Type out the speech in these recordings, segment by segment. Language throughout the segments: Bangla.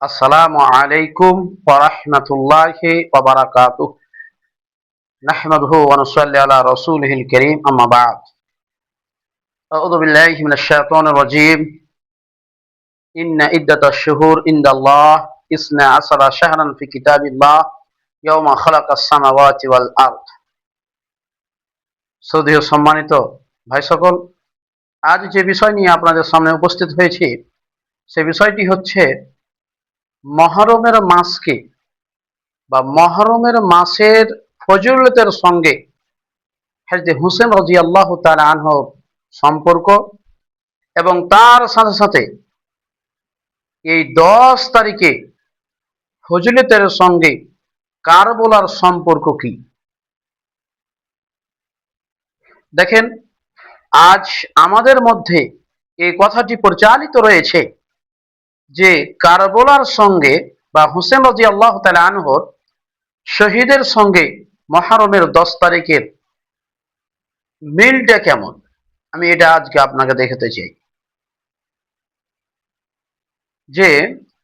আসসালামু আলাইকুম ওয়া রাহমাতুল্লাহি ওয়া বারাকাতুহু। নাহমাদুহু ওয়া নুসাল্লি আলা রাসূলিহিল কারীম, আম্মা বা'দ। আউযু বিল্লাহি মিনাশ শাইতানির রাজীম। ইন্না ইদ্দাতাশ শুহুর ইনদাল্লাহ ইসনা আশারা শাহরান ফি কিতাবিল্লাহ ইয়াওমা খালাকাস সামাওয়াতি ওয়াল আরদ। শ্রদ্ধেয় সম্মানিত ভাই সকল, আজ যে বিষয় নিয়ে আপনাদের সামনে উপস্থিত হয়েছি সে বিষয়টি হচ্ছে মহরমের মাসকে বা মহরমের মাসের ফজিলতের সঙ্গে হযরত হুসেন রাদিয়াল্লাহু তাআলা আনহুর সম্পর্ক এবং তার সাথে সাথে এই 10 তারিখে ফজিলতের সঙ্গে কারবালার সম্পর্ক কি। দেখেন, আজ আমাদের মধ্যে এই কথাটি প্রচালিত রয়েছে যে কারবালার সঙ্গে বা হুসেন রাদিয়াল্লাহু তাআলা আনহুর শহীদের সঙ্গে মহরমের 10 তারিখের মিলটা কেমন। আমি এটা আজকে আপনাকে দেখাতে চাই যে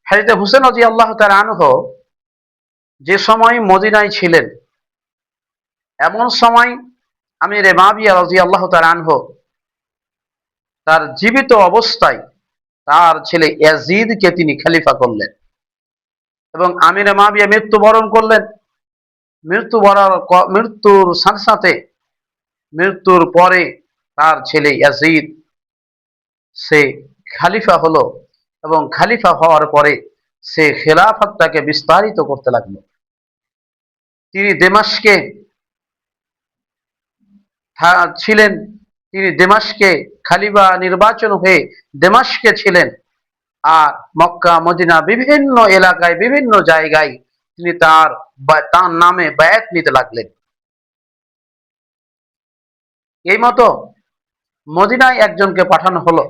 হযরত হুসেন রাদিয়াল্লাহু তাআলা আনহু যে সময় মদিনায় ছিলেন, এমন সময় আমির মুআবিয়া রাদিয়াল্লাহু তাআলা আনহু তার জীবিত অবস্থায় তার ছেলে ইয়াজিদকে তিনি খলিফা করলেন এবং আমির মুআবিয়া মৃত্যুবরণ করলেন। মৃত্যুর সাথে সাথে মৃত্যুর পরে তার ছেলে ইয়াজিদ সে খলিফা হলো এবং খলিফা হওয়ার পরে সে খেলাফতটাকে বিস্তারিত করতে লাগলো। তিনি দেমাশকে ছিলেন, তিনি দেমাশকে খলিফা নির্বাচন হয়ে দেমাশকে ছিলেন। আর মক্কা মদিনা বিভিন্ন এলাকায় বিভিন্ন জায়গায় তিনি তার নামে বায়াত নিতে লাগলেন। এই মতো মদিনায় একজনকে পাঠানো হলো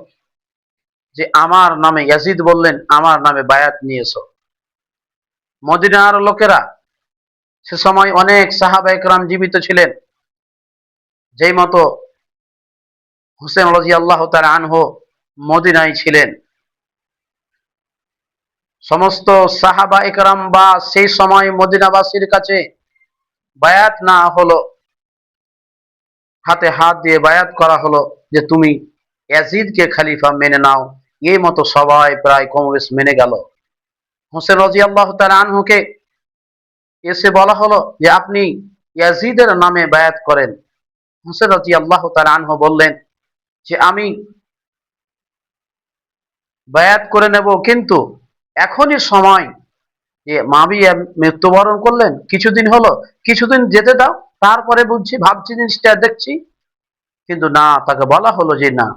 যে আমার নামে, ইয়াজিদ বললেন আমার নামে বায়াত নিয়েছো। মদিনার লোকেরা, সে সময় অনেক সাহাবা একরাম জীবিত ছিলেন, যেই মতো হুসেন রাদিয়াল্লাহু তাআলা আনহু মদিনায় ছিলেন। সমস্ত সাহাবা একরাম বা সেই সময় মদিনাবাসীর কাছে বায়াত না হলো, হাতে হাত দিয়ে বায়াত করা হলো যে তুমি ইয়াজিদকে খলিফা মেনে নাও। এই মতো সবাই প্রায় কমবেশ মেনে গেল। হুসেন রাদিয়াল্লাহু তাআলা আনহুকে এসে বলা হলো যে আপনি ইয়াজিদের নামে বায়াত করেন। হুসেন রাদিয়াল্লাহু তাআলা আনহু বললেন যে আমি বায়াত করে নেব, কিন্তু এখনই সময়, যে মুআবিয়া মৃত্যুবরণ করলেন কিছুদিন হলো, কিছুদিন যেতে দাও, তারপরে বুঝছি, ভাবছি, জিনিসটা দেখছি। কিন্তু না, তাকে বলা হলো যে না,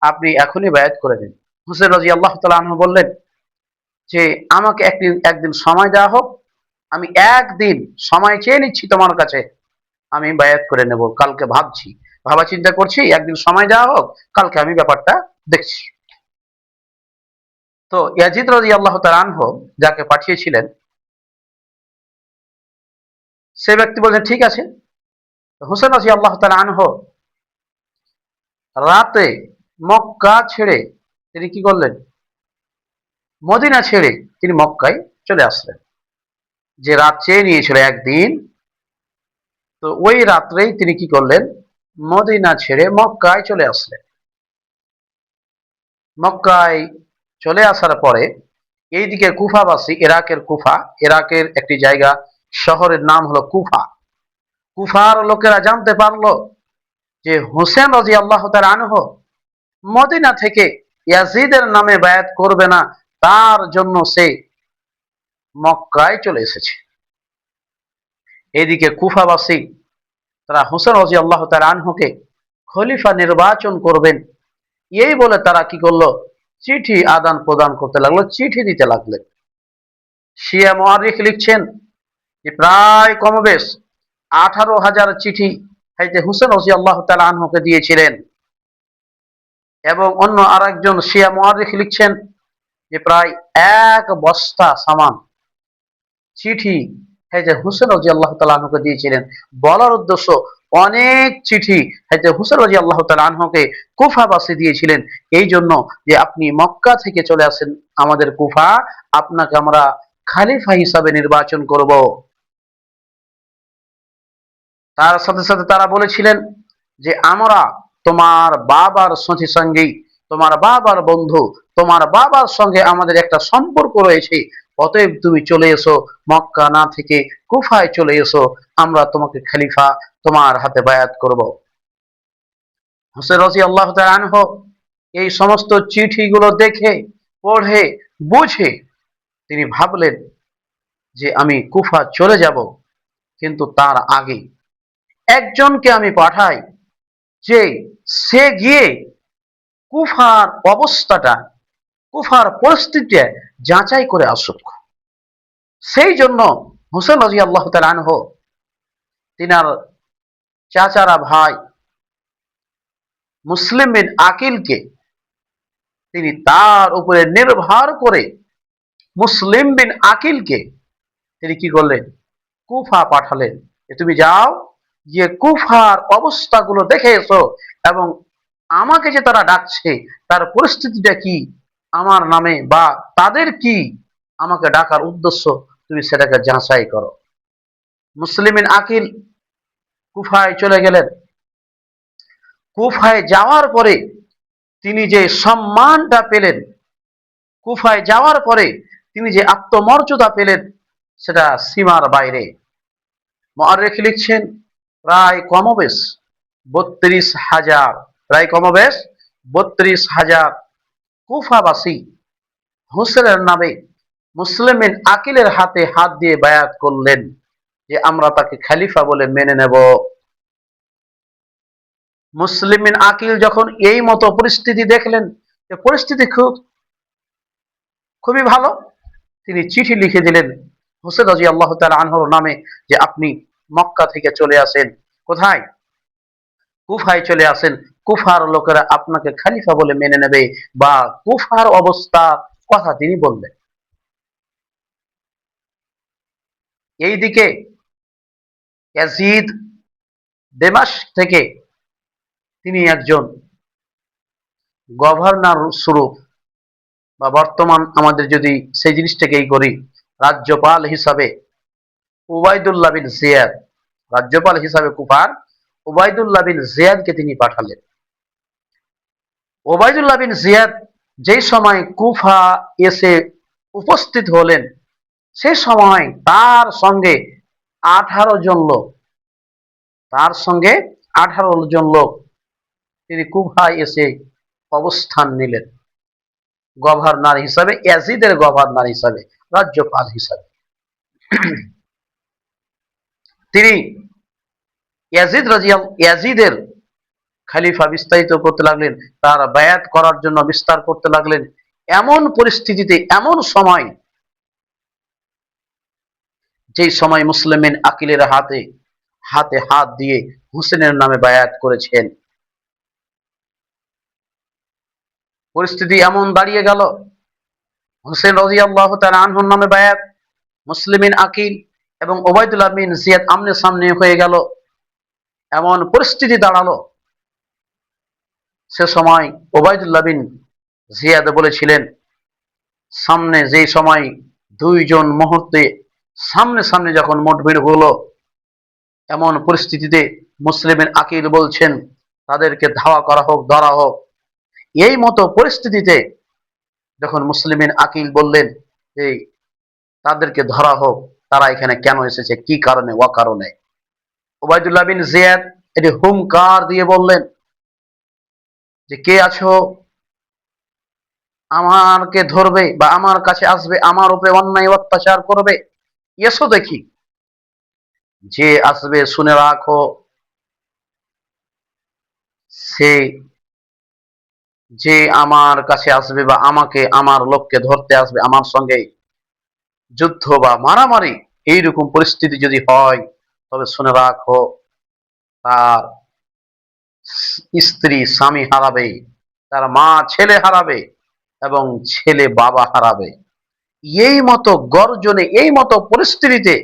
আপনি এখনই বায়াত করে নিন। হুসেন রাদিয়াল্লাহু তাআলা আনহু বললেন যে আমাকে একদিন সময় দেওয়া হোক, আমি একদিন সময় চেয়ে নিচ্ছি তোমার কাছে, আমি বায়াত করে নেব। কালকে ভাবছি, ভাবা চিন্তা করছি, একদিন সময় দেওয়া হোক, কালকে আমি ব্যাপারটা দেখছি। তো ইয়াজিদ রাদিয়াল্লাহু তাআলা আনহু যাকে পাঠিয়েছিলেন, সে ব্যক্তি বলছেন ঠিক আছে। হুসেন রাদিয়াল্লাহু তাআলা আনহু রাতে মক্কা ছেড়ে তিনি কি করলেন, মদিনা ছেড়ে তিনি মক্কায় চলে আসলেন। যে রাত চেয়ে নিয়েছিল একদিন, তো ওই রাত্রেই তিনি কি করলেন, মদিনা ছেড়ে মক্কায় চলে আসলেন। মক্কায় চলে আসার পরে এইদিকে কুফাবাসী, ইরাকের কুফা, ইরাকের একটি জায়গা, শহরের নাম হলো কুফা। কুফার লোকেরা জানতে পারলো যে হুসেন রাদিয়াল্লাহু তাআলা আনহু মদিনা থেকে ইয়াজিদের নামে বায়াত করবে না, তার জন্য সে মক্কায় চলে এসেছে। এদিকে কুফাবাসী তারা হুসেন রাদিয়াল্লাহু তাআলা আনহুকে খলিফা নির্বাচন করবেন এই বলে তারা কি করলো, চিঠি আদান প্রদান করতে লাগলো, চিঠি দিতে লাগলেন। শিয়া মুআররিখ লিখছেন যে প্রায় কমবেশ 18,000 চিঠি হযরত হুসেন রাদিয়াল্লাহু তাআলা আনহুকে দিয়েছিলেন। এবং অন্য আরেকজন শিয়া মুআররিখ লিখছেন যে প্রায় 1 বস্তা সামান চিঠি হযরত হুসেন রাদিয়াল্লাহু তাআলা আনহুকে দিয়েছিলেন। বলার উদ্দেশ্য অনেক চিঠি হযরত হুসাইন রাদিয়াল্লাহু তাআলা আনহুকে কুফাবাসী দিয়েছিলেন, এই জন্য যে আপনি মক্কা থেকে চলে আসেন আমাদের কুফা, আপনাকে আমরা খলিফা হিসাবে নির্বাচন করব। তার সাথে সাথে তারা বলেছিলেন যে আমরা তোমার বাবার সঙ্গী, তোমার বাবার বন্ধু, তোমার বাবার সঙ্গে আমাদের একটা সম্পর্ক রয়েছে, অতএব তুমি চলে এসো, মক্কা না থেকে কুফায় চলে এসো, আমরা তোমাকে খলিফা তোমার হাতে বায়াত করব। হুসাইন রাদিয়াল্লাহু তাআলা আনহু এই সমস্ত চিঠিগুলো দেখে, পড়ে, বুঝে তিনি ভাবলেন যে আমি কুফা চলে যাব, কিন্তু তার আগে একজনকে আমি পাঠাই, যে সে গিয়ে কুফার অবস্থাটা, কুফার পরিস্থিতিটা যাচাই করে আসুক। সেই জন্য হুসাইন রাদিয়াল্লাহু তাআলা আনহু তিনার চাচারা ভাই মুসলিম বিন আকিলকে তিনি তার উপরে নির্ভর করে মুসলিম বিন আকিলকে তিনি কি করলেন, কুফা পাঠালেন, যে তুমি যাও, গিয়ে কুফার অবস্থাগুলো দেখে এসো, এবং আমাকে যে তারা ডাকছে তার পরিস্থিতিটা কি, আমার নামে বা তাদের কি আমাকে ডাকার উদ্দেশ্য, তুমি সেটাকে যাচাই করো। মুসলিম বিন আকিল কুফায় চলে গেলেন। কুফায় যাওয়ার পরে তিনি যে সম্মানটা পেলেন, কুফায় যাওয়ার পরে তিনি যে আত্মমর্যাদা পেলেন, সেটা সীমার বাইরে। মুআররিখ লিখছেন প্রায় কমবেশ ৩২,০০০, প্রায় কমবেশ ৩২,০০০ কুফাবাসী হুসেনের নামে মুসলিম বিন আকিলের হাতে হাত দিয়ে বায়াত করলেন যে আমরা তাকে খলিফা বলে মেনে নেব। মুসলিম বিন আকিল যখন এই মতো পরিস্থিতি দেখলেন, যে পরিস্থিতি খুবই ভালো, তিনি চিঠি লিখে দিলেন হুসাইন রাদিয়াল্লাহু তাআলা আনহুর নামে, যে আপনি মক্কা থেকে চলে আসেন, কোথায়, কুফায় চলে আসেন, কুফার লোকেরা আপনাকে খলিফা বলে মেনে নেবে, বা কুফার অবস্থা কথা তিনি বললেন। এইদিকে ইয়াজিদ দেমাশক থেকে তিনি একজন গভর্নর স্বরূপ, বা বর্তমান আমাদের যদি সেই জিনিসটাকেই করি, রাজ্যপাল হিসাবে উবাইদুল্লাহ বিন জিয়াদ, রাজ্যপাল হিসাবে কুফার উবাইদুল্লাহ বিন জিয়াদকে তিনি পাঠালেন। উবাইদুল্লাহ বিন জিয়াদ যেই সময় কুফা এসে উপস্থিত হলেন, সেই সময় তার সঙ্গে 18 জন লোক, তার সঙ্গে 18 জন লোক তিনি কুফায় এসে অবস্থান নিলেন গভর্নর হিসাবে, ইয়াজিদের গভর্নর হিসাবে, রাজ্যপাল হিসাবে। তিনি ইয়াজিদের খলিফা বিস্তারিত করতে লাগলেন, তার বায়াত করার জন্য বিস্তার করতে লাগলেন। এমন পরিস্থিতিতে, এমন সময়, যেই সময় মুসলিম বিন আকিলের হাতে হাতে হাত দিয়ে হুসেনের নামে বায়াত করেছেন, পরিস্থিতি এমন দাঁড়িয়ে গেল, হুসেন রাদিয়াল্লাহু তাআলা আনহুর নামে বায়াত, মুসলিম বিন আকিল এবং উবাইদুল্লাহ বিন জিয়াদ আমনে সামনে হয়ে গেল, এমন পরিস্থিতি দাঁড়ালো। সে সময় উবাইদুল্লাহ বিন জিয়াদ বলেছিলেন, সামনে যে সময় দুইজন মুহূর্তে সামনে সামনে যখন মুঠভিড় হলো, এমন পরিস্থিতিতে মুসলিম বিন আকিল বলছেন তাদেরকে ধাওয়া করা হোক, ধরা হোক। এই মতো পরিস্থিতিতে যখন মুসলিম বিন আকিল বললেন যে তাদেরকে ধরা হোক, তারা এখানে কেন এসেছে, কি কারণে, অকারণে, উবাইদুল্লাহ বিন জিয়াদ এটি হুঙ্কার দিয়ে বললেন যে কে আছো, আমাকে ধরবে বা আমার কাছে আসবে, আমার উপরে অন্যায় অত্যাচার করবে, এসো দেখি। যে আসবে শুনে রাখো, সে যে আমার কাছে আসবে বা আমাকে, আমার লোককে ধরতে আসবে, আমার সঙ্গে যুদ্ধ বা মারামারি এইরকম পরিস্থিতি যদি হয়, তবে শুনে রাখো তার স্ত্রী স্বামী হারাবে, তার মা ছেলে হারাবে, এবং ছেলে বাবা হারাবে। এই মতো গর্জনে, এই মতো পরিস্থিতিতে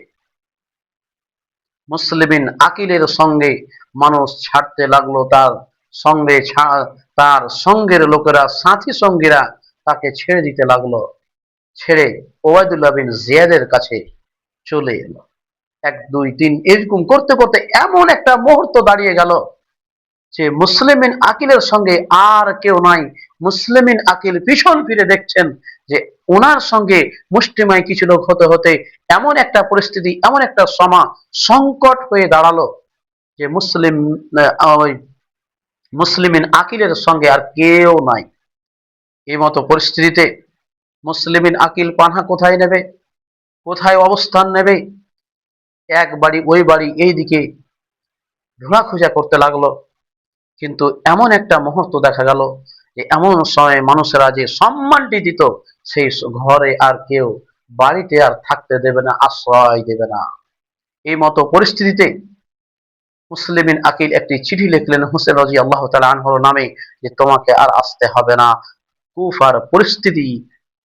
মুসলিম বিন আকিলের সঙ্গে মানুষ ছাড়তে লাগলো, তার সঙ্গে তার সঙ্গের লোকেরা, সাথী সঙ্গীরা তাকে ছেড়ে দিতে লাগলো। ছেড়ে ওবায়দুল্লাহ বিন জিয়াদের কাছে চলে এলো। 1 2 3 এরকম করতে করতে এমন একটা মুহূর্ত দাঁড়িয়ে গেল যে মুসলিম বিন আকিলের সঙ্গে আর কেউ নাই। মুসলিম বিন আকিল পিছন ফিরে দেখছেন যে ওনার সঙ্গে মুষ্টিমেয় কিছু লোক হতে হতে এমন একটা পরিস্থিতি, এমন একটা সংকট হয়ে দাঁড়ালো যে ওই মুসলিম বিন আকিলের সঙ্গে আর কেউ নাই। এই মতো পরিস্থিতিতে মুসলিম বিন আকিল পানহা কোথায় নেবে, কোথায় অবস্থান নেবে? এক বাড়ি ওই বাড়ি এইদিকে ঘোরাখুঁজা করতে লাগলো। কিন্তু এমন একটা মুহূর্ত দেখা গেল যে এমন সময় মানুষেরা যে সম্মানটি দিত, সেই ঘরে আর কেউ, বাড়িতে আর থাকতে দেবে না, আশ্রয় দেবে না। এই মতো পরিস্থিতিতে মুসলিম বিন আকিল একটি চিঠি লিখলেন হোসেন রাদিয়াল্লাহু তাআলা আনহুর নামে যে তোমাকে আর আসতে হবে না, কুফার পরিস্থিতি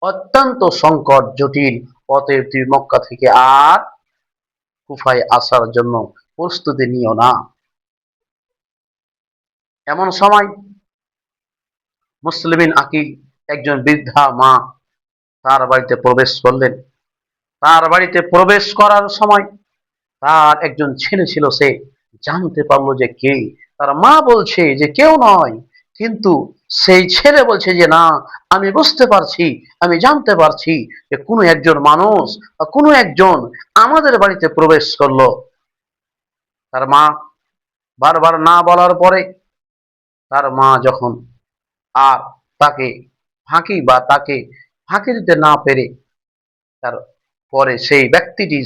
অত্যন্ত সংকট জটিল, অতএব তুমি মক্কা থেকে আর কুফায় আসার জন্য প্রস্তুতি নিও না। এমন সময় মুসলিম বিন আকিল, একজন বৃদ্ধা মা, তার বাড়িতে প্রবেশ করলেন। তার বাড়িতে প্রবেশ করার সময় তার একজন ছেলে ছিল, সে জানতে পারলো যে কে। তার মা বলছে যে কেউ নয়, কিন্তু সেই ছেলে বলছে যে না, আমি বুঝতে পারছি, আমি জানতে পারছি যে কোনো একজন মানুষ বা কোনো একজন আমাদের বাড়িতে প্রবেশ করলো। তার মা বারবার না বলার পরে তার মা যখন আর তাকে তাকে ফাঁকি দিতে না পেরে, তার পরে সেই ব্যক্তিটি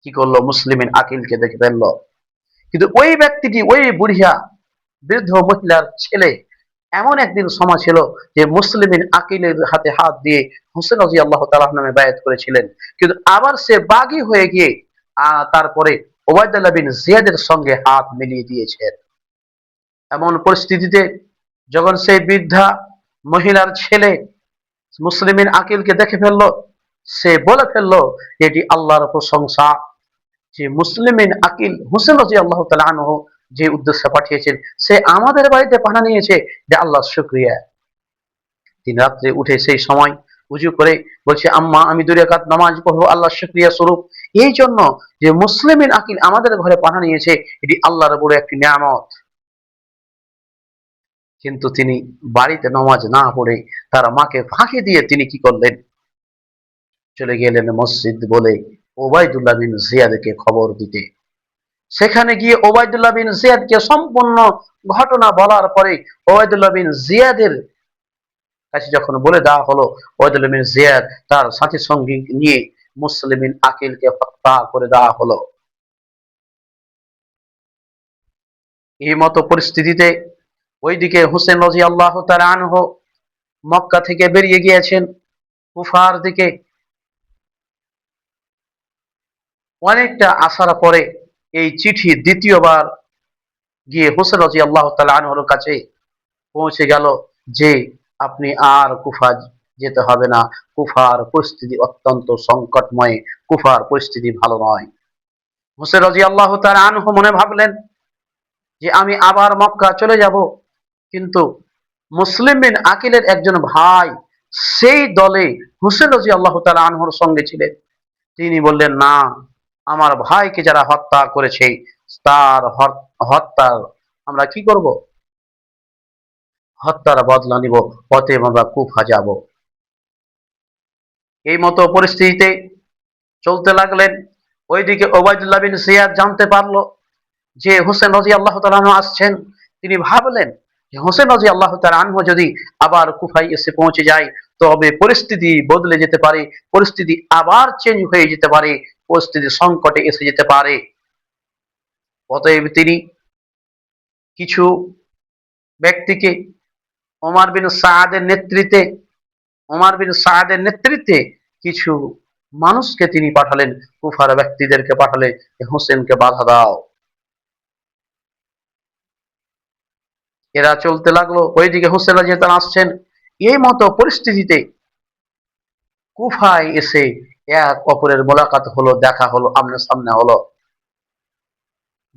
কি করলো, মুসলিমিন আকিলকে দেখে ফেললো। কিন্তু ওই ব্যক্তিটি, ওই বুড়িয়া বৃদ্ধ মহিলার ছেলে, এমন একদিন সময় ছিল যে মুসলিমিন আকিলের হাতে হাত দিয়ে হোসেন রাদিয়াল্লাহু তাআলা নামে বায়াত করেছিলেন। কিন্তু আবার সে বাগী হয়ে গিয়ে তারপরে ওবায়দুল্লাহ বিন জিয়াদের সঙ্গে হাত মিলিয়ে দিয়েছেন। এমন পরিস্থিতিতে যখন সেই বৃদ্ধা মহিলার ছেলে মুসলিমিন আকিলকে দেখে ফেললো, সে বলে ফেললো এটি আল্লাহর প্রশংসা, যে মুসলিমিন আকিল হোসেন রাদিয়াল্লাহু তাআলা আনহু যে উদ্দেশ্যে পাঠিয়েছেন, সে আমাদের বাড়িতে পাঠা নিয়েছে, যে আল্লাহর শুকরিয়া। তিনি রাত্রে উঠে সেই সময় উজু করে বলছে, আম্মা আমি 2 রাকাত নামাজ পড়বো আল্লাহর শুকরিয়া স্বরূপ, এই জন্য যে মুসলিমিন আকিল আমাদের ঘরে পাঠা নিয়েছে, এটি আল্লাহর বড় একটি নিয়ামত। কিন্তু তিনি বাড়িতে নামাজ না পড়ে তার মাকে ফাঁকি দিয়ে তিনি কি করলেন, চলে গেলেন মসজিদ বলে ওবায়দুল্লাহ বিন জিয়াদকে খবর দিতে। সেখানে গিয়ে ওবায়দুল্লাহ বিন জিয়াদকে সম্পূর্ণ ঘটনা বলার পরে ওবায়দুল্লাহ বিন জিয়াদের কাছে যখন বলে দেওয়া হলো, ওবায়দুল্লাহ বিন জিয়াদ তার সাথী সঙ্গী নিয়ে মুসলিম বিন আকিলকে হত্যা করে দেওয়া হলো। এই মতো পরিস্থিতিতে ওইদিকে হোসেন রাদিয়াল্লাহু তাআলা আনহু মক্কা থেকে বেরিয়ে গিয়েছেন কুফার দিকে। অনেকটা আসার পরে এই চিঠি দ্বিতীয়বার গিয়ে হোসেন রাদিয়াল্লাহু তাআলা আনহুর কাছে পৌঁছে গেল যে আপনি আর কুফা যেতে হবে না, কুফার পরিস্থিতি অত্যন্ত সংকটময়, কুফার পরিস্থিতি ভালো নয়। হোসেন রাদিয়াল্লাহু তাআলা আনহু মনে ভাবলেন যে আমি আবার মক্কা চলে যাব, কিন্তু মুসলিম বিন আকিলের একজন ভাই সেই দলে হোসেন রাদিয়াল্লাহু তাআলা আনহুর সঙ্গে ছিলেন। তিনি বললেন, না, আমার ভাইকে যারা হত্যা করেছে তার হত্যার আমরা কি করব, হত্যার বদলা নিব, অতএব আমরা কুফা যাব। এই মতো পরিস্থিতিতে চলতে লাগলেন। ওইদিকে ওবায়দুল্লাহ বিন জিয়াদ জানতে পারলো যে হোসেন রাদিয়াল্লাহু তাআলা আনহু আসছেন। তিনি ভাবলেন যে হোসেন রাদিয়াল্লাহু তাআলা আনহু যদি আবার কুফায় এসে পৌঁছে যায়, তবে পরিস্থিতি বদলে যেতে পারে, পরিস্থিতি আবার চেঞ্জ হয়ে যেতে পারে, পরিস্থিতি সংকটে এসে যেতে পারে। অতএব তিনি কিছু ব্যক্তিকে ওমর বিন সাদের নেতৃত্বে কিছু মানুষকে তিনি পাঠালেন, কুফার ব্যক্তিদেরকে পাঠালেন, হোসেনকে বাধা দাও। এরা চলতে লাগলো, ওইদিকে হোসেন রাদিয়াল্লাহু তাআলা আসছেন। এই মতো পরিস্থিতিতে কুফায় এসে এক অপরের মোলাকাত হলো, দেখা হলো, আমনে সামনে হলো।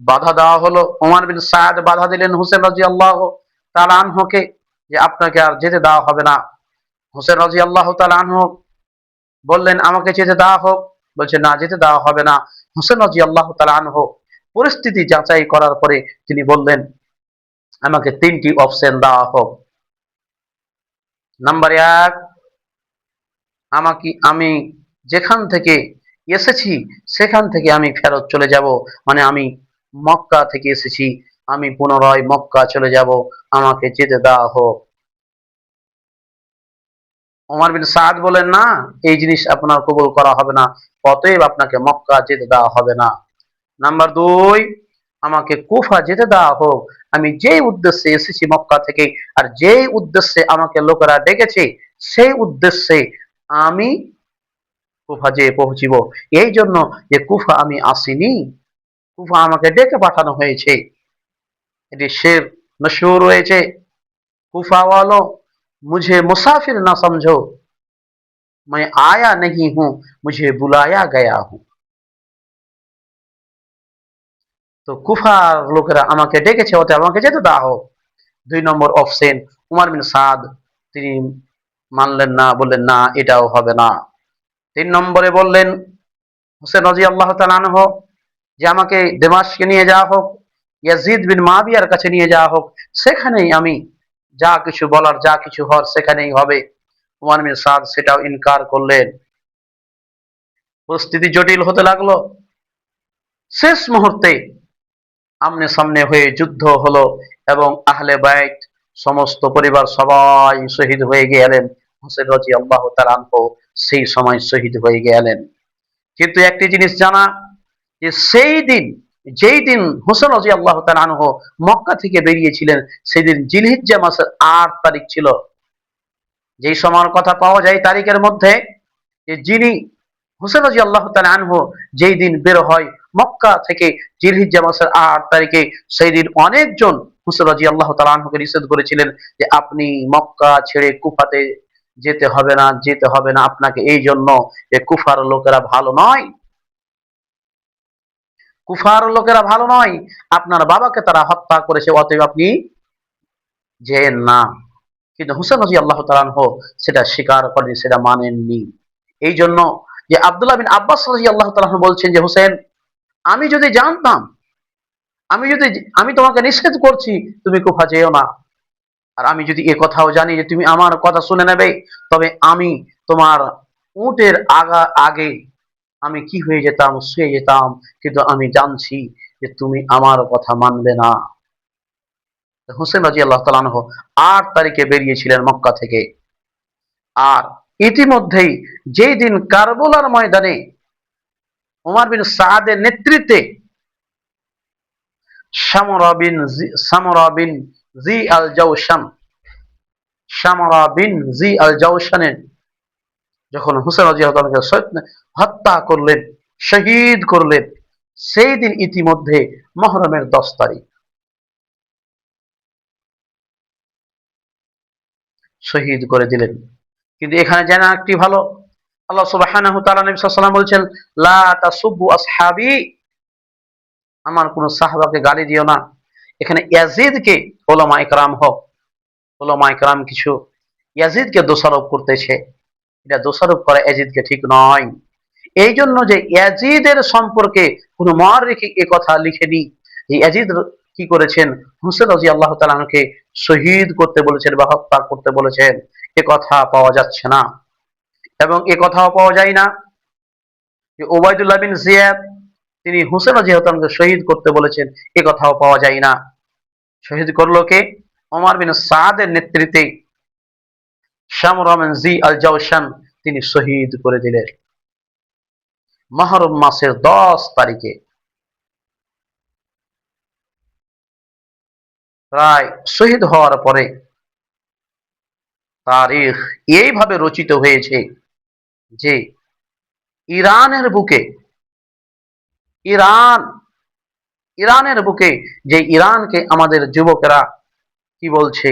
বাধা দেওয়া হলো। ওমর বিন সাদ বাধা দিলেন হোসেন রাদিয়াল্লাহু তাআলা আনহুকে যে আপনাকে আর যেতে দেওয়া হবে না। হোসেন রাদিয়াল্লাহু তাআলা আনহু বললেন আমাকে যেতে দেওয়া হোক, বলছে না যেতে দেওয়া হবে না। হোসেন রাদিয়াল্লাহু তাআলা আনহু পরিস্থিতি যাচাই করার পরে তিনি বললেন আমাকে তিনটি অপশন দেওয়া হোক। নাম্বার এক, আমি যেখান থেকে এসেছি সেখান থেকে আমি ফেরত চলে যাব, মানে আমি মক্কা থেকে এসেছি, আমি পুনরায় মক্কা চলে যাব, আমাকে যেতে দেওয়া হোক। ওমর বিন সাদ বলেন না, এই জিনিস আপনার কবুল করা হবে না, অতএব আপনাকে মক্কা যেতে দেওয়া হবে না। নাম্বার দুই, আমাকে কুফা যেতে দেওয়া হোক, আমি যেই উদ্দেশ্যে এসেছি মক্কা থেকে, আর যেই উদ্দেশ্যে আমাকে লোকেরা ডেকেছে সেই উদ্দেশ্যে আমি কুফা যেয়ে পৌঁছিব। এই জন্য যে কুফা আমি আসিনি, কুফা আমাকে ডেকে পাঠানো হয়েছে। এটি শের মশহুর হয়েছে, কুফা वालों मुझे मुसाफिर ना समझो, मैं आया नहीं हूं, मुझे बुलाया गया हूं। তো কুফার লোকেরা আমাকে ডেকেছে, অতএব আমাকে যেতে দেওয়া হোক। দুই নম্বর অপশন, উমর বিন সাদ তিনি মানলেন না, বললেন না এটাও হবে না। তিন নম্বরে বললেন হোসেন রাদিয়াল্লাহু তাআলা আনহু যে আমাকে দামেস্কে নিয়ে যাওয়া হোক, ইয়াজিদ বিন মুআবিয়ার কাছে নিয়ে যাওয়া হোক, সেখানেই আমি যা কিছু বলার যা কিছু হওয়ার সেখানেই হবে। উমর বিন সাদ সেটাও ইনকার করলেন। পরিস্থিতি জটিল হতে লাগলো। শেষ মুহূর্তে আমনে সামনে হয়ে যুদ্ধ হলো এবং আহলে বাইত সমস্ত পরিবার সবাই শহীদ হয়ে গেলেন। হোসেন রাদিয়াল্লাহু তাআলা আনহু সেই সময় শহীদ হয়ে গেলেন। কিন্তু একটি জিনিস জানা, যে সেই দিন, যেই দিন হোসেন রাদিয়াল্লাহু তাআলা আনহু মক্কা থেকে বেরিয়েছিলেন, সেই দিন জিলহিজ্জা মাসের ৮ তারিখ ছিল। যেই সময়ের কথা পাওয়া যায় তারিখের মধ্যে, যে যিনি হোসেন রাদিয়াল্লাহু তাআলা আনহু যেই দিন বের হয় মক্কা থেকে জিলহিজ্জা মাসের ৮ তারিখে, সেই দিন অনেকজন হোসেন রাদিয়াল্লাহু তাআলা আনহুকে নিষেধ করেছিলেন যে আপনি মক্কা ছেড়ে কুফাতে যেতে হবে না, যেতে হবে না আপনাকে, এই জন্য যে কুফার লোকেরা ভালো নয়, কুফার লোকেরা ভালো নয়, আপনার বাবাকে তারা হত্যা করেছে, অতএব আপনি যেন না। কিন্তু হোসেন রাদিয়াল্লাহু তাআলা আনহু সেটা স্বীকার করেন, সেটা মানেননি। এই জন্য যে আব্দুল্লাহ বিন আব্বাস রাদিয়াল্লাহু তাআলা আনহু বলছেন যে হোসেন, আমি যদি জানতাম, আমি তোমাকে নিষেধ করছি তুমি কুফা যেও না, আর আমি যদি এ কথাও জানি যে তুমি আমার কথা শুনে নেবে, তবে আমি তোমার উটের আগে আমি কি হয়ে যেতাম, শুয়ে যেতাম, কিন্তু আমি জানছি যে তুমি আমার কথা মানবে না। হোসেন রাদিয়াল্লাহু তাআলা আনহু ৮ তারিখে বেরিয়েছিলেন মক্কা থেকে। আর ইতিমধ্যেই যেই দিন কারবালার ময়দানে উমর বিন সাদের নেতৃত্বে সামরা বিন জি আল জাওশান, সামরা বিন জি আল জাওশানের যখন হুসেন রাদিয়াল্লাহু তাআলা হত্যা করলেন, শহীদ করলেন, সেই দিন ইতিমধ্যে মুহররমের 10 তারিখ শহীদ করে দিলেন। কিন্তু এখানে জানা একটি ভালো, আল্লাহ সুবহানাহু ওয়া তাআলা নবী সাল্লাল্লাহু আলাইহি ওয়াসাল্লাম বলছেন লা তাসুব্বু আসহাবি, আমার কোন সাহাবাকে গালি দিও না। এখানে ইয়াজিদকে উলামায়ে কেরাম হোক, উলামায়ে কেরাম কিছু ইয়াজিদকে দোষারোপ করতেছে, এটা দোষারোপ করা ইয়াজিদকে ঠিক নয়। এই জন্য যে ইয়াজিদের সম্পর্কে কোন মুআররিখ এ কথা লিখেনি যে ইয়াজিদ কি করেছেন, হুসেন রাদিয়াল্লাহু তাআলা আনহুকে শহীদ করতে বলেছেন বা হত্যা করতে বলেছেন, এ কথা পাওয়া যাচ্ছে না। এবং এ কথাও পাওয়া যায় না যে ওবায়দুল্লাহ বিন জিয়াদ তিনি হুসেন রাদিয়াল্লাহু তাআলাকে শহীদ করতে বলেছেন, এ কথাও পাওয়া যায় না। শহীদ করলো কে? ওমর বিন সাদের নেতৃত্বে শামরা বিন জি আল জাওশান তিনি শহীদ করে দিলেন মুহররম মাসের 10 তারিখে। প্রায় শহীদ হওয়ার পরে তারিখ এইভাবে রচিত হয়েছে যে ইরানের বুকে, ইরান ইরানের বুকে, যে ইরানকে আমাদের যুবকেরা কি বলছে,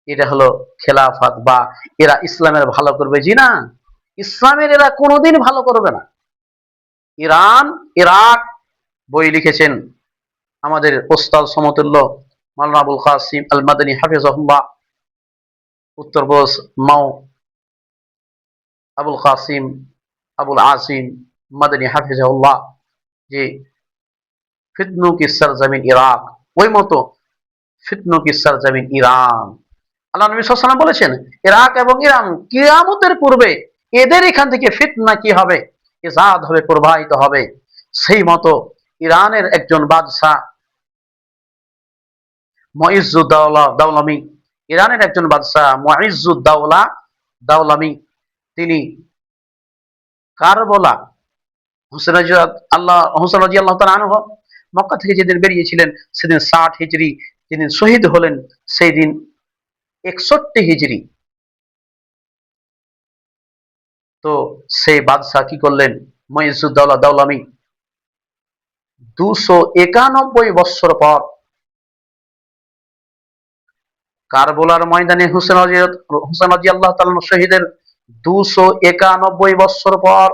এটা হলো খেলাফত, বা এরা ইসলামের ভালো করবে। জি না, ইসলামের এরা কোনোদিন ভালো করবে না। ইরান, ইরাক বই লিখেছেন আমাদের ওস্তাদ সমতুল্য মাওলানা আবুল কাসিম আল মাদানী হাফিজাহুল্লাহ, উত্তর বোস মাও আবুল কাসিম আবুল আসিম মাদানী হাফিজাহুল্লাহ, যে ফিতনু কি সরজমিন ইরাক, ওই মতো ফিতনু কি সরজমিন ইরান। আল্লাহ নবী সাল্লাল্লাহু আলাইহি ওয়াসাল্লাম বলেছেন, ইরাক এবং ইরান কিয়ামতের পূর্বে এদের এখান থেকে ফিতনা কি হবে, ইজাদ হবে, প্রবাহিত হবে। সেই মতো ইরানের একজন বাদশাহ মুইজ্জুদ্দৌলা দাওলামি, ইরানের একজন বাদশাহ মুইজ্জুদ্দৌলা দাওলামি, তিনি কারবালা হুসেন রাদিয়াল্লাহু তাআলা আনহু মক্কা থেকে যেদিন বেরিয়েছিলেন সেদিন 60 হিজরি, যেদিন শহীদ হলেন সেই দিন 61 হিজরি। তো সেই বাদশাহ কি করলেন, মুইজ্জুদ্দৌলা দাওলামি 291 বৎসর পর কারবালার ময়দানে হুসেন রাদিয়াল্লাহু তাআলা শহীদের 291 বৎসর পর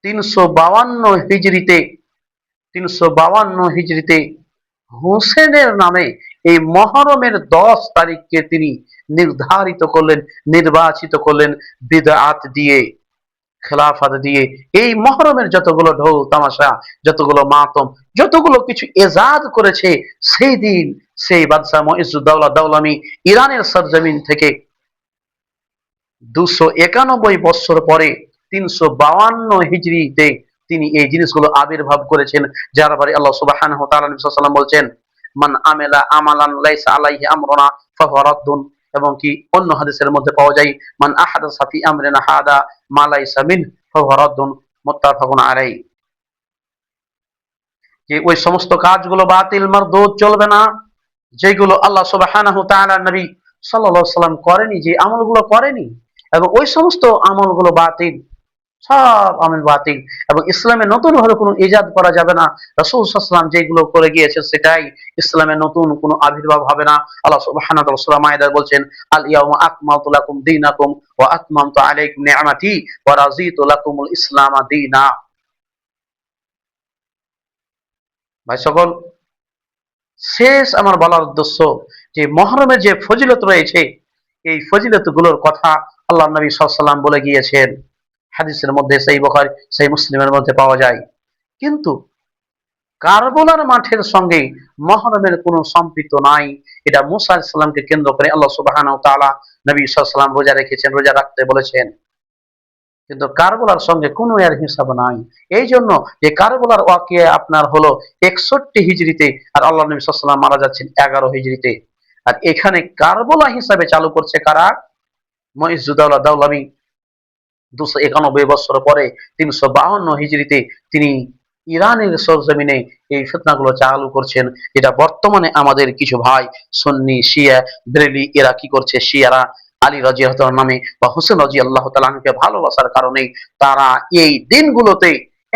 352 হিজরিতে হুসেনের নামে এই মহরমের 10 তারিখকে তিনি নির্ধারিত করলেন, নির্বাচিত করলেন বিদআত দিয়ে, খেলাফত দিয়ে। এই মহরমের যতগুলো ঢোল তামাশা, যতগুলো মাতম, যতগুলো কিছু এজাদ করেছে, সেই দিন সেই বাদশাহ মুইজ্জুদ্দৌলা দাওলামি ইরানের সরজমিন থেকে 291 বৎসর পরে 352 হিজরিতে তিনি এই জিনিসগুলো আবির্ভাব করেছেন, যার পরে আল্লাহ সুবহানাহু ওয়া তাআলা নবী সাল্লাল্লাহু আলাইহি ওয়াসাল্লাম বলছেন, মান আমিলা আমালান লাইসা আলাইহি আমরুনা ফাহুয়া রাদ্দুন, এবং কি অন্য হাদিসের মধ্যে পাওয়া যায়, মান আহাদাসা ফি আমরিনা হাদা মা লাইসা মিন ফাহুয়া রাদ্দুন, মুত্তাফাকুন আলাইহি। যে ওই সমস্ত কাজগুলো বাতিল, মারদুদ, চলবে না, যেগুলো আল্লাহ সুবহানাহু ওয়া তাআলা নবী সাল্লাল্লাহু আলাইহি ওয়াসাল্লাম করেনি, যে আমলগুলো করেনি, এবং ওই সমস্ত আমলগুলো বাতিল, সব আমল বাতিল। এবং ইসলামে নতুন ভাবে কোনো ইজাদ করা যাবে না। রাসূল সাল্লাল্লাহু আলাইহি ওয়াসাল্লাম যেগুলো করে গিয়েছেন সেটাই ইসলামে নতুন কোনো আবির্ভাব হবে না। আল্লাহ সুবহানাহু ওয়া তাআলা সূরা মাইদায় বলছেন, আল ইয়াউমা আকমালতু লাকুম দীনাকুম ওয়া আতমামতু আলাইকুম নি'মাতি ওয়া রাযীতু লাকুমুল ইসলামা দীনা। ভাই সকল, শেষ আমার বলার উদ্দেশ্য যে মহরমের যে ফজিলত রয়েছে, এই ফজিলত গুলোর কথা আল্লাহ নবী সাল্লাল্লাহু আলাইহি ওয়াসাল্লাম বলে গিয়েছেন, হাদিসের মধ্যে, সহিহ বুখারী সহিহ মুসলিমের মধ্যে পাওয়া যায়। কিন্তু কারবালার মাঠের সঙ্গে মহরমের কোনো সম্পৃক্ত নাই। এটা মুসা আলাইহিস সালামকে কেন্দ্র করে আল্লাহ সুবহানাহু ওয়া তাআলা নবী সাল্লাল্লাহু আলাইহি ওয়াসাল্লাম রোজা রেখেছেন, রোজা রাখতে বলেছেন। কিন্তু কারবালার সঙ্গে কোনো এর হিসাব নাই। এই জন্য যে কারবালার ওয়াকিয়া আপনার হলো 61 হিজরিতে, আর আল্লাহ নবী সাল্লাল্লাহু আলাইহি ওয়াসাল্লাম মারা যাচ্ছেন 11 হিজরিতে। আর এখানে কারবালা হিসাবে চালু করছে কারা, মুইজ্জুদ্দৌলা দাওলামি 291 বছর পরে 352 হিজরিতে তিনি ইরানের সরজমিনে এই ফিতনাগুলো চালু করছেন। এটা বর্তমানে আমাদের কিছু ভাই সুন্নি শিয়া বেরেলি এরা কি করছে, শিয়ারা আলী রাদিয়াল্লাহু তাআলা নামে বা হোসেন রাদিয়াল্লাহু তাআলা আনহুকে ভালোবাসার কারণে তারা এই দিনগুলোতে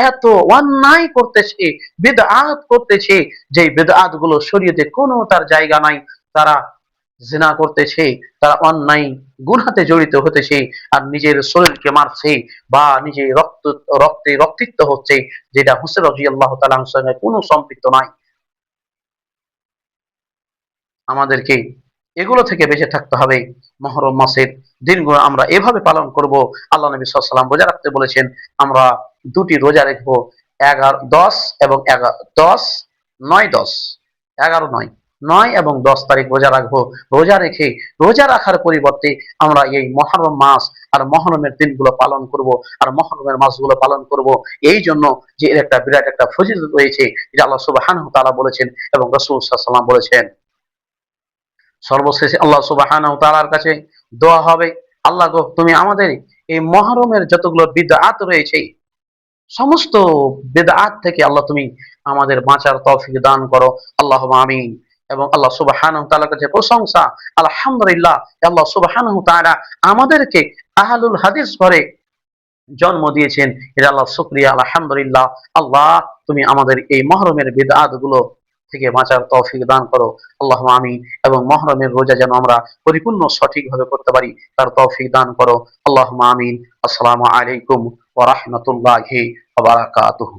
এত অন্যায় করতেছে, বিদআত করতেছে, যে বিদআত গুলো শরীয়তে কোনো তার জায়গা নাই। তারা জিনা করতেছে, তারা অন্যায় গুনাতে জড়িত হতেছে, আর নিজের শরীরকে মারছে, বা নিজে রক্তে রক্তিত হচ্ছে, যেটা হুসেন রাদিয়াল্লাহু তাআলা আনহুর সঙ্গে কোনো সম্পৃক্ত নাই। আমাদেরকে এগুলো থেকে বেঁচে থাকতে হবে। মুহররম মাসের দিনগুলো আমরা এভাবে পালন করব। আল্লাহ নবী সাল্লাল্লাহু আলাইহি ওয়াসাল্লাম রোজা রাখতে বলেছেন, আমরা দুটি রোজা রাখবো, 11, 10 এবং 11, 10, 9, 10, 11, 9, 9 এবং 10 তারিখ রোজা রাখবো। রোজা রেখে, রোজা রাখার পরিবর্তে আমরা এই মুহররম মাস আর মুহররমের দিনগুলো পালন করব, আর মুহররমের মাসগুলো পালন করব। এই জন্য যে এর একটা বিরাট একটা ফজিলত রয়েছে, এটা আল্লাহ সুবহানাহু ওয়া তাআলা বলেছেন এবং রাসূল সাল্লাল্লাহু আলাইহি ওয়াসাল্লাম বলেছেন। সর্বশেষে আল্লাহ সুবহানাহু ওয়া তাআলার কাছে দোয়া হবে, আল্লাহ গো, তুমি আমাদের এই মুহররমের যতগুলো বিদআত রয়েছে, সমস্ত বিদআত থেকে আল্লাহ তুমি আমাদের বাঁচার তৌফিক দান করো, আল্লাহুম্মা আমিন। এবং আল্লাহ সুবহানাহু ওয়া তাআলার কাছে প্রশংসা, আলহামদুলিল্লাহ, আল্লাহ সুবহানাহু ওয়া তাআলা আমাদেরকে আহলুল হাদিস ঘরে জন্ম দিয়েছেন, এটা আল্লাহ শুকরিয়া, আলহামদুলিল্লাহ। আল্লাহ তুমি আমাদের এই মুহররমের বিদআত গুলো থেকে বাঁচার তৌফিক দান করো, আল্লাহুম্মা আমিন। এবং মুহররমের রোজা যেন আমরা পরিপূর্ণ সঠিকভাবে করতে পারি, তার তৌফিক দান করো, আল্লাহুম্মা আমিন। আসসালামু আলাইকুম ওয়া রাহমাতুল্লাহি ওয়া বারাকাতুহু।